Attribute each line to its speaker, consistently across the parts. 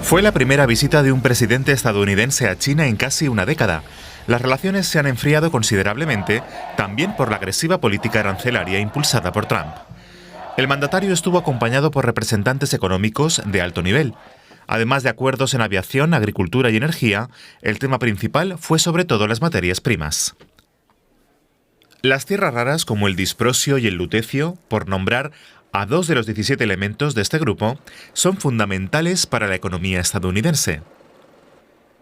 Speaker 1: Fue la primera visita de un presidente estadounidense a China en casi una década. Las relaciones se han enfriado considerablemente, también por la agresiva política arancelaria impulsada por Trump. El mandatario estuvo acompañado por representantes económicos de alto nivel. Además de acuerdos en aviación, agricultura y energía, el tema principal fue sobre todo las materias primas. Las tierras raras como el disprosio y el lutecio, por nombrar a 2 de los 17 elementos de este grupo, son fundamentales para la economía estadounidense.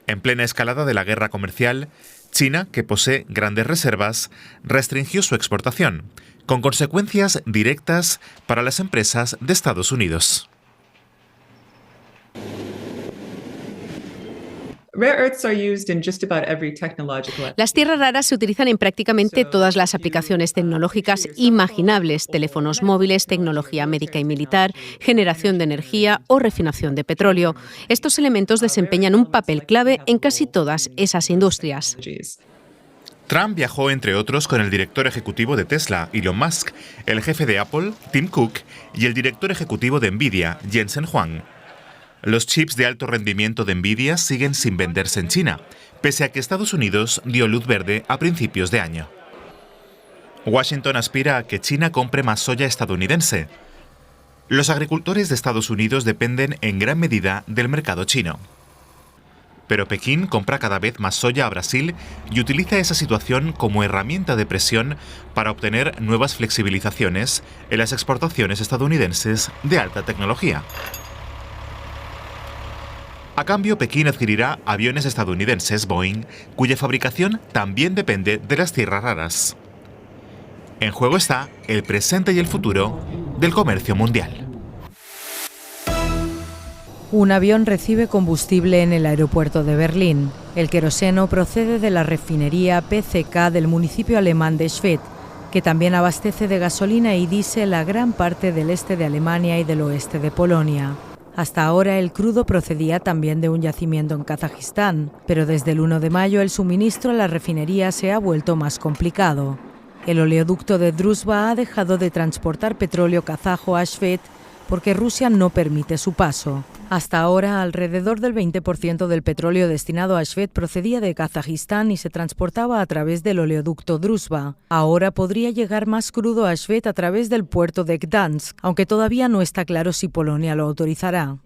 Speaker 1: En plena escalada de la guerra comercial, China, que posee grandes reservas, restringió su exportación, con consecuencias directas para las empresas de Estados Unidos.
Speaker 2: Las tierras raras se utilizan en prácticamente todas las aplicaciones tecnológicas imaginables: teléfonos móviles, tecnología médica y militar, generación de energía o refinación de petróleo. Estos elementos desempeñan un papel clave en casi todas esas industrias.
Speaker 1: Trump viajó, entre otros, con el director ejecutivo de Tesla, Elon Musk, el jefe de Apple, Tim Cook, y el director ejecutivo de Nvidia, Jensen Huang. Los chips de alto rendimiento de Nvidia siguen sin venderse en China, pese a que Estados Unidos dio luz verde a principios de año. Washington aspira a que China compre más soya estadounidense. Los agricultores de Estados Unidos dependen en gran medida del mercado chino. Pero Pekín compra cada vez más soya a Brasil y utiliza esa situación como herramienta de presión para obtener nuevas flexibilizaciones en las exportaciones estadounidenses de alta tecnología. A cambio, Pekín adquirirá aviones estadounidenses Boeing, cuya fabricación también depende de las tierras raras. En juego está el presente y el futuro del comercio mundial.
Speaker 3: Un avión recibe combustible en el aeropuerto de Berlín. El queroseno procede de la refinería PCK del municipio alemán de Schwedt, que también abastece de gasolina y diésel a gran parte del este de Alemania y del oeste de Polonia. Hasta ahora el crudo procedía también de un yacimiento en Kazajistán, pero desde el 1 de mayo el suministro a la refinería se ha vuelto más complicado. El oleoducto de Druzhba ha dejado de transportar petróleo kazajo a Schwedt porque Rusia no permite su paso. Hasta ahora, alrededor del 20% del petróleo destinado a Schwedt procedía de Kazajistán y se transportaba a través del oleoducto Druzhba. Ahora podría llegar más crudo a Schwedt a través del puerto de Gdansk, aunque todavía no está claro si Polonia lo autorizará.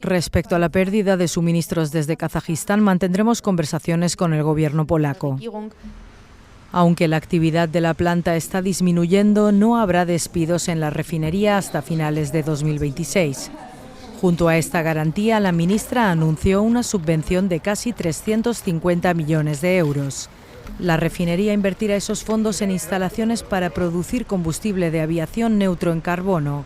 Speaker 3: Respecto a la pérdida de suministros desde Kazajistán, mantendremos conversaciones con el gobierno polaco. Aunque la actividad de la planta está disminuyendo, no habrá despidos en la refinería hasta finales de 2026. Junto a esta garantía, la ministra anunció una subvención de casi 350 millones de euros. La refinería invertirá esos fondos en instalaciones para producir combustible de aviación neutro en carbono.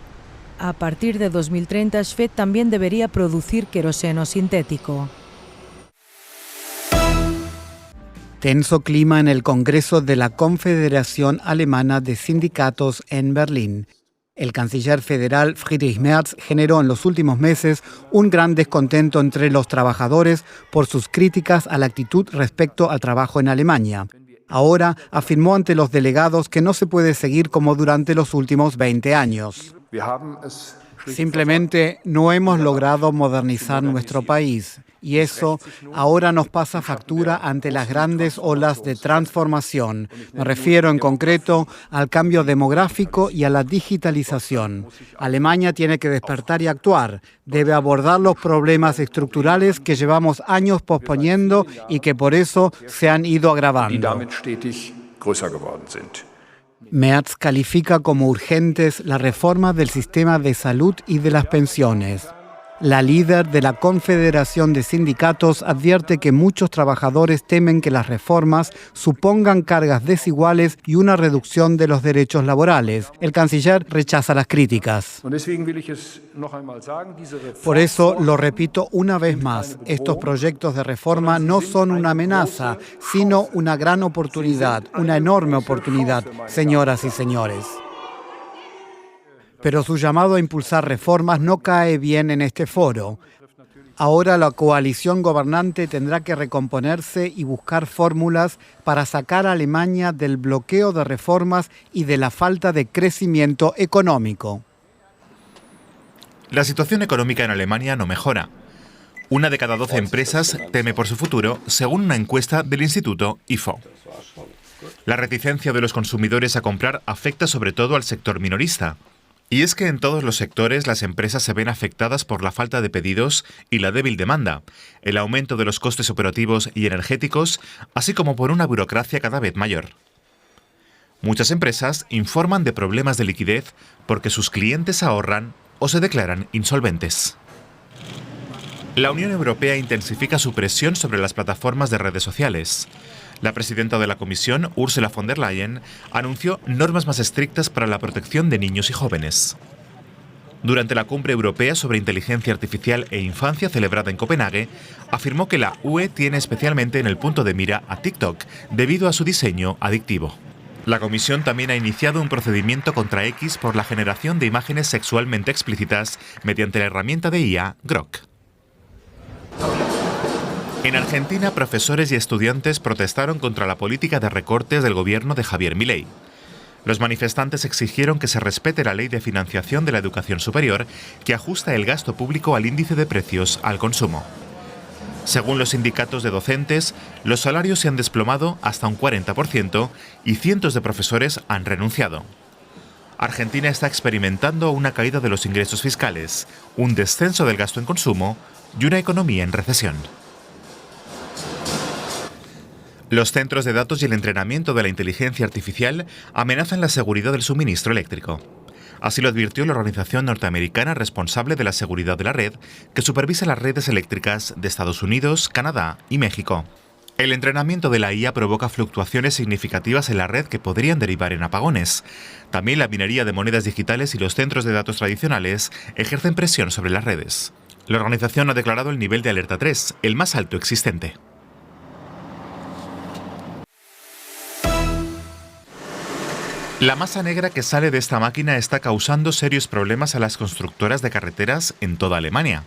Speaker 3: A partir de 2030, Schwedt también debería producir queroseno sintético.
Speaker 4: Tenso clima en el Congreso de la Confederación Alemana de Sindicatos en Berlín. El canciller federal Friedrich Merz generó en los últimos meses un gran descontento entre los trabajadores por sus críticas a la actitud respecto al trabajo en Alemania. Ahora afirmó ante los delegados que no se puede seguir como durante los últimos 20 años. Simplemente no hemos logrado modernizar nuestro país y eso ahora nos pasa factura ante las grandes olas de transformación. Me refiero en concreto al cambio demográfico y a la digitalización. Alemania tiene que despertar y actuar. Debe abordar los problemas estructurales que llevamos años posponiendo y que por eso se han ido agravando. Merz califica como urgentes la reforma del sistema de salud y de las pensiones. La líder de la Confederación de Sindicatos advierte que muchos trabajadores temen que las reformas supongan cargas desiguales y una reducción de los derechos laborales. El canciller rechaza las críticas. Por eso, lo repito una vez más, estos proyectos de reforma no son una amenaza, sino una gran oportunidad, una enorme oportunidad, señoras y señores. Pero su llamado a impulsar reformas no cae bien en este foro. Ahora la coalición gobernante tendrá que recomponerse y buscar fórmulas para sacar a Alemania del bloqueo de reformas y de la falta de crecimiento económico.
Speaker 1: La situación económica en Alemania no mejora. Una de cada 12 empresas teme por su futuro, según una encuesta del Instituto IFO. La reticencia de los consumidores a comprar afecta sobre todo al sector minorista. Y es que en todos los sectores las empresas se ven afectadas por la falta de pedidos y la débil demanda, el aumento de los costes operativos y energéticos, así como por una burocracia cada vez mayor. Muchas empresas informan de problemas de liquidez porque sus clientes ahorran o se declaran insolventes. La Unión Europea intensifica su presión sobre las plataformas de redes sociales. La presidenta de la Comisión, Ursula von der Leyen, anunció normas más estrictas para la protección de niños y jóvenes. Durante la Cumbre Europea sobre Inteligencia Artificial e Infancia celebrada en Copenhague, afirmó que la UE tiene especialmente en el punto de mira a TikTok debido a su diseño adictivo. La Comisión también ha iniciado un procedimiento contra X por la generación de imágenes sexualmente explícitas mediante la herramienta de IA Grok. En Argentina, profesores y estudiantes protestaron contra la política de recortes del gobierno de Javier Milei. Los manifestantes exigieron que se respete la ley de financiación de la educación superior, que ajusta el gasto público al índice de precios al consumo. Según los sindicatos de docentes, los salarios se han desplomado hasta un 40% y cientos de profesores han renunciado. Argentina está experimentando una caída de los ingresos fiscales, un descenso del gasto en consumo y una economía en recesión. Los centros de datos y el entrenamiento de la inteligencia artificial amenazan la seguridad del suministro eléctrico. Así lo advirtió la organización norteamericana responsable de la seguridad de la red, que supervisa las redes eléctricas de Estados Unidos, Canadá y México. El entrenamiento de la IA provoca fluctuaciones significativas en la red que podrían derivar en apagones. También la minería de monedas digitales y los centros de datos tradicionales ejercen presión sobre las redes. La organización ha declarado el nivel de alerta 3, el más alto existente. La masa negra que sale de esta máquina está causando serios problemas a las constructoras de carreteras en toda Alemania.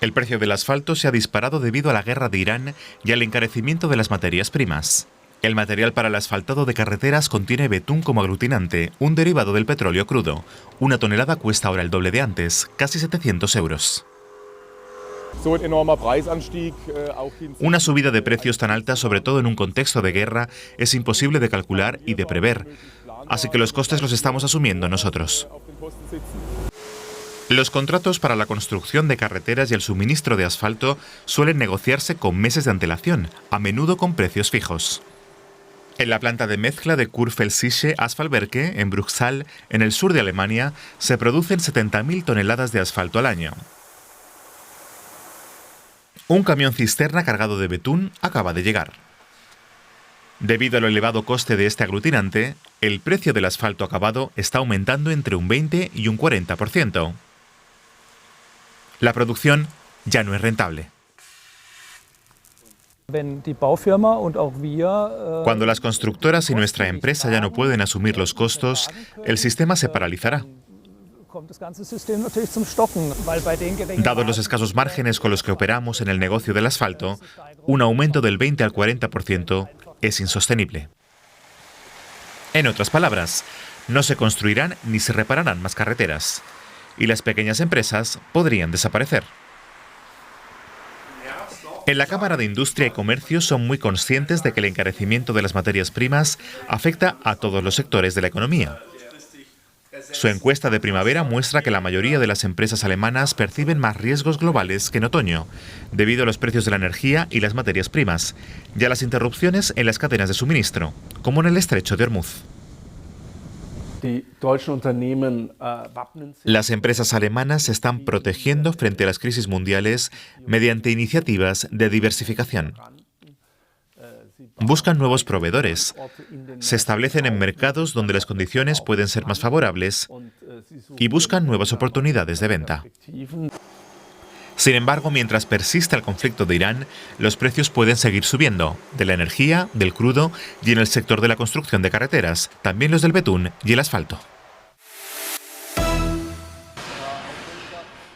Speaker 1: El precio del asfalto se ha disparado debido a la guerra de Irán y al encarecimiento de las materias primas. El material para el asfaltado de carreteras contiene betún como aglutinante, un derivado del petróleo crudo. Una tonelada cuesta ahora el doble de antes, casi 700 euros. Una subida de precios tan alta, sobre todo en un contexto de guerra, es imposible de calcular y de prever. Así que los costes los estamos asumiendo nosotros. Los contratos para la construcción de carreteras y el suministro de asfalto suelen negociarse con meses de antelación, a menudo con precios fijos. En la planta de mezcla de Kurfelsische Asphaltwerke, en Bruchsal, en el sur de Alemania, se producen 70.000 toneladas de asfalto al año. Un camión cisterna cargado de betún acaba de llegar. Debido al elevado coste de este aglutinante, el precio del asfalto acabado está aumentando entre un 20 y un 40%. La producción ya no es rentable. Cuando las constructoras y nuestra empresa ya no pueden asumir los costos, el sistema se paralizará. Dados los escasos márgenes con los que operamos en el negocio del asfalto, un aumento del 20 al 40% es insostenible. En otras palabras, no se construirán ni se repararán más carreteras, y las pequeñas empresas podrían desaparecer. En la Cámara de Industria y Comercio son muy conscientes de que el encarecimiento de las materias primas afecta a todos los sectores de la economía. Su encuesta de primavera muestra que la mayoría de las empresas alemanas perciben más riesgos globales que en otoño, debido a los precios de la energía y las materias primas, y a las interrupciones en las cadenas de suministro, como en el estrecho de Hormuz. Las empresas alemanas se están protegiendo frente a las crisis mundiales mediante iniciativas de diversificación. Buscan nuevos proveedores, se establecen en mercados donde las condiciones pueden ser más favorables y buscan nuevas oportunidades de venta. Sin embargo, mientras persista el conflicto de Irán, los precios pueden seguir subiendo, de la energía, del crudo y en el sector de la construcción de carreteras, también los del betún y el asfalto.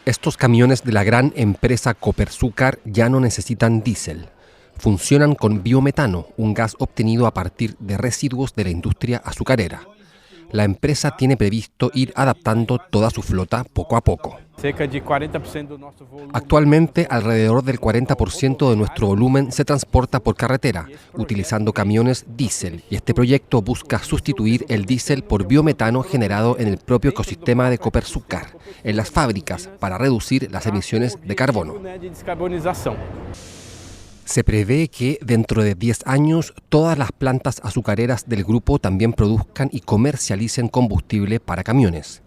Speaker 5: Estos camiones de la gran empresa Copersucar ya no necesitan diésel. Funcionan con biometano, un gas obtenido a partir de residuos de la industria azucarera. La empresa tiene previsto ir adaptando toda su flota poco a poco. Actualmente, alrededor del 40% de nuestro volumen se transporta por carretera, utilizando camiones diésel, y este proyecto busca sustituir el diésel por biometano generado en el propio ecosistema de Copersucar, en las fábricas, para reducir las emisiones de carbono. Se prevé que dentro de 10 años todas las plantas azucareras del grupo también produzcan y comercialicen combustible para camiones.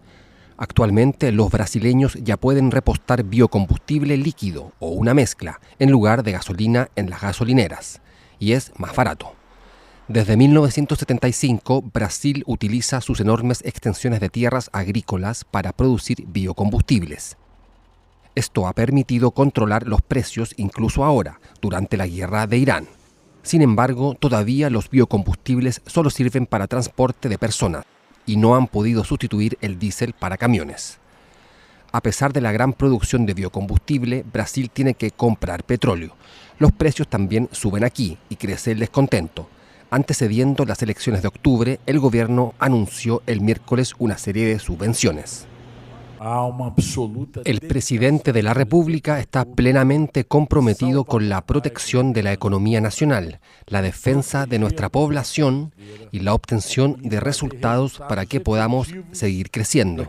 Speaker 5: Actualmente los brasileños ya pueden repostar biocombustible líquido o una mezcla en lugar de gasolina en las gasolineras, y es más barato. Desde 1975, Brasil utiliza sus enormes extensiones de tierras agrícolas para producir biocombustibles. Esto ha permitido controlar los precios incluso ahora, durante la guerra de Irán. Sin embargo, todavía los biocombustibles solo sirven para transporte de personas y no han podido sustituir el diésel para camiones. A pesar de la gran producción de biocombustible, Brasil tiene que comprar petróleo. Los precios también suben aquí y crece el descontento. Antecediendo las elecciones de octubre, el gobierno anunció el miércoles una serie de subvenciones. El presidente de la República está plenamente comprometido con la protección de la economía nacional, la defensa de nuestra población y la obtención de resultados para que podamos seguir creciendo.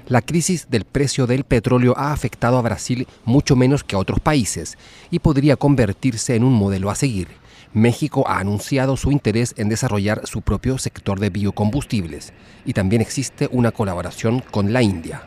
Speaker 5: La crisis del precio del petróleo ha afectado a Brasil mucho menos que a otros países y podría convertirse en un modelo a seguir. México ha anunciado su interés en desarrollar su propio sector de biocombustibles y también existe una colaboración con la India.